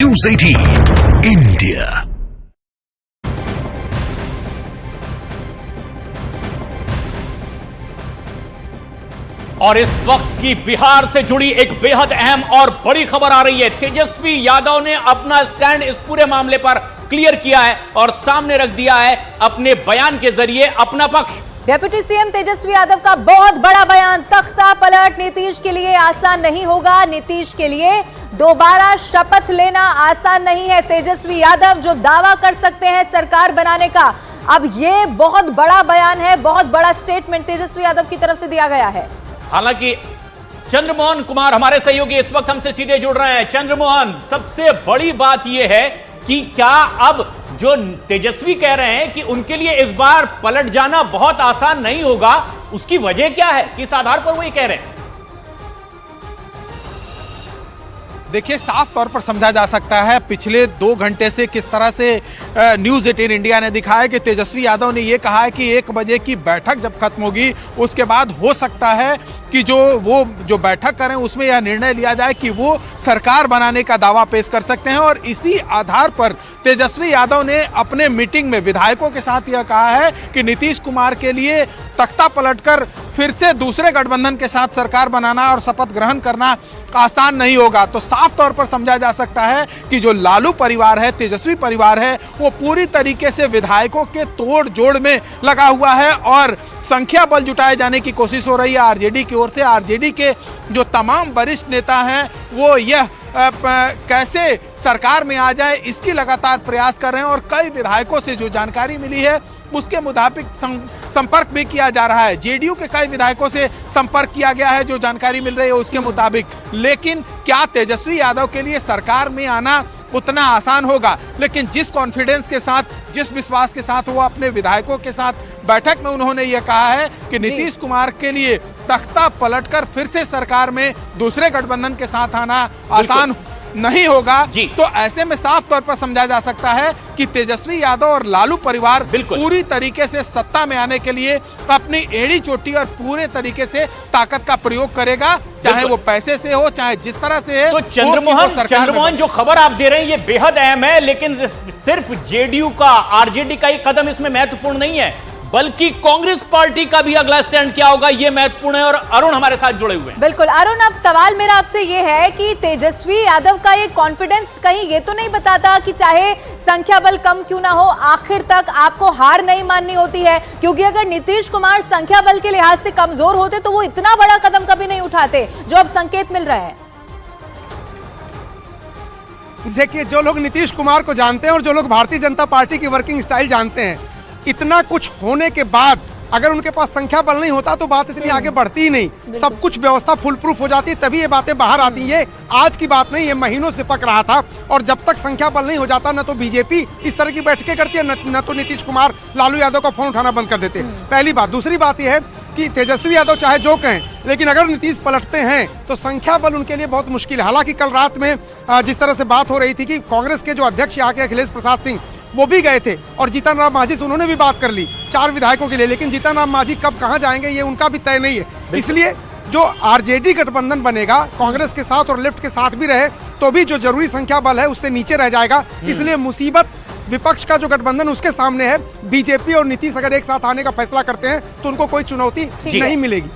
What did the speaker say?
News 18 India। और इस वक्त की बिहार से जुड़ी एक बेहद अहम और बड़ी खबर आ रही है। तेजस्वी यादव ने अपना स्टैंड इस पूरे मामले पर क्लियर किया है और सामने रख दिया है अपने बयान के जरिए अपना पक्ष। डिप्टी सीएम तेजस्वी यादव का बहुत बड़ा बयान, तख्ता पलट नीतीश के लिए आसान नहीं होगा। नीतीश के लिए दोबारा शपथ लेना आसान नहीं है। तेजस्वी यादव जो दावा कर सकते हैं सरकार बनाने का, अब ये बहुत बड़ा बयान है, बहुत बड़ा स्टेटमेंट तेजस्वी यादव की तरफ से दिया गया है। हालांकि चंद्रमोहन कुमार हमारे सहयोगी इस वक्त हमसे सीधे जुड़ रहे हैं। चंद्रमोहन, सबसे बड़ी बात यह है कि क्या अब जो तेजस्वी कह रहे हैं कि उनके लिए इस बार पलट जाना बहुत आसान नहीं होगा, उसकी वजह क्या है, किस आधार पर वो ये कह रहे हैं? देखिए, साफ तौर पर समझा जा सकता है पिछले 2 घंटे से किस तरह से न्यूज़ 18 इंडिया ने दिखाया कि तेजस्वी यादव ने यह कहा है कि 1 बजे की बैठक जब खत्म होगी उसके बाद हो सकता है कि जो बैठक करें उसमें यह निर्णय लिया जाए कि वो सरकार बनाने का दावा पेश कर सकते हैं। और इसी आधार पर तेजस्वी यादव ने अपने मीटिंग में विधायकों के साथ यह कहा है कि नीतीश कुमार के लिए तख्ता पलटकर फिर से दूसरे गठबंधन के साथ सरकार बनाना और शपथ ग्रहण करना आसान नहीं होगा। तो साफ तौर पर समझा जा सकता है कि जो लालू परिवार है, तेजस्वी परिवार है, वो पूरी तरीके से विधायकों के तोड़ जोड़ में लगा हुआ है और संख्या बल जुटाए जाने की कोशिश हो रही है आरजेडी की ओर से। आरजेडी के जो तमाम वरिष्ठ नेता हैं वो यह कैसे सरकार में आ जाए इसकी लगातार प्रयास कर रहे हैं और कई विधायकों से जो जानकारी मिली है उसके मुताबिक संपर्क भी किया जा रहा है। जेडीयू के कई विधायकों से संपर्क किया गया है जो जानकारी मिल रही है उसके मुताबिक। लेकिन क्या तेजस्वी यादव के लिए सरकार में आना उतना आसान होगा? लेकिन जिस कॉन्फिडेंस के साथ, जिस विश्वास के साथ वो अपने विधायकों के साथ बैठक में उन्होंने ये कहा है कि नीतीश कुमार के लिए तख्ता पलटकर फिर से सरकार में दूसरे गठबंधन के साथ आना आसान नहीं होगा, तो ऐसे में साफ तौर पर समझा जा सकता है कि तेजस्वी यादव और लालू परिवार पूरी तरीके से सत्ता में आने के लिए अपनी एड़ी चोटी और पूरे तरीके से ताकत का प्रयोग करेगा, चाहे वो पैसे से हो, चाहे जिस तरह से है। तो चंद्रमोहन जो खबर आप दे रहे हैं ये बेहद अहम है, लेकिन सिर्फ जेडीयू का, आरजेडी का ही कदम इसमें महत्वपूर्ण नहीं है, बल्कि कांग्रेस पार्टी का भी अगला स्टैंड क्या होगा ये महत्वपूर्ण है। और अरुण हमारे साथ जुड़े हुए हैं। बिल्कुल अरुण, अब सवाल मेरा आपसे ये है कि तेजस्वी यादव का ये कॉन्फिडेंस कहीं ये तो नहीं बताता कि चाहे संख्या बल कम क्यों ना हो, आखिर तक आपको हार नहीं माननी होती है? क्योंकि अगर नीतीश कुमार संख्या बल के लिहाज से कमजोर होते तो वो इतना बड़ा कदम कभी नहीं उठाते जो अब संकेत मिल रहे हैं। देखिए, जो लोग नीतीश कुमार को जानते हैं और जो लोग भारतीय जनता पार्टी की वर्किंग स्टाइल जानते हैं, इतना कुछ होने के बाद अगर उनके पास संख्या बल नहीं होता तो बात इतनी आगे बढ़ती ही नहीं। सब कुछ व्यवस्था फुल प्रूफ हो जाती है, तभी ये बातें बाहर आती हैं। ये आज की बात नहीं, ये महीनों से पक रहा था। और जब तक संख्या बल नहीं हो जाता न तो बीजेपी इस तरह की बैठकें करती है, न तो नीतीश कुमार लालू यादव का फोन उठाना बंद कर देते। पहली बात। दूसरी बात यह है कि तेजस्वी यादव चाहे जो कहें, लेकिन अगर नीतीश पलटते हैं तो संख्या बल उनके लिए बहुत मुश्किल है। हालांकि कल रात में जिस तरह से बात हो रही थी कि कांग्रेस के जो अध्यक्ष यहाँ के अखिलेश प्रसाद सिंह वो भी गए थे और जीतन राम मांझी से उन्होंने भी बात कर ली 4 विधायकों के लिए, लेकिन जीतन राम मांझी कब कहां जाएंगे ये उनका भी तय नहीं है। इसलिए जो आरजेडी गठबंधन बनेगा कांग्रेस के साथ और लेफ्ट के साथ भी रहे तो भी जो जरूरी संख्या बल है उससे नीचे रह जाएगा। इसलिए मुसीबत विपक्ष का जो गठबंधन उसके सामने है। बीजेपी और नीतीश अगर एक साथ आने का फैसला करते हैं तो उनको कोई चुनौती नहीं मिलेगी।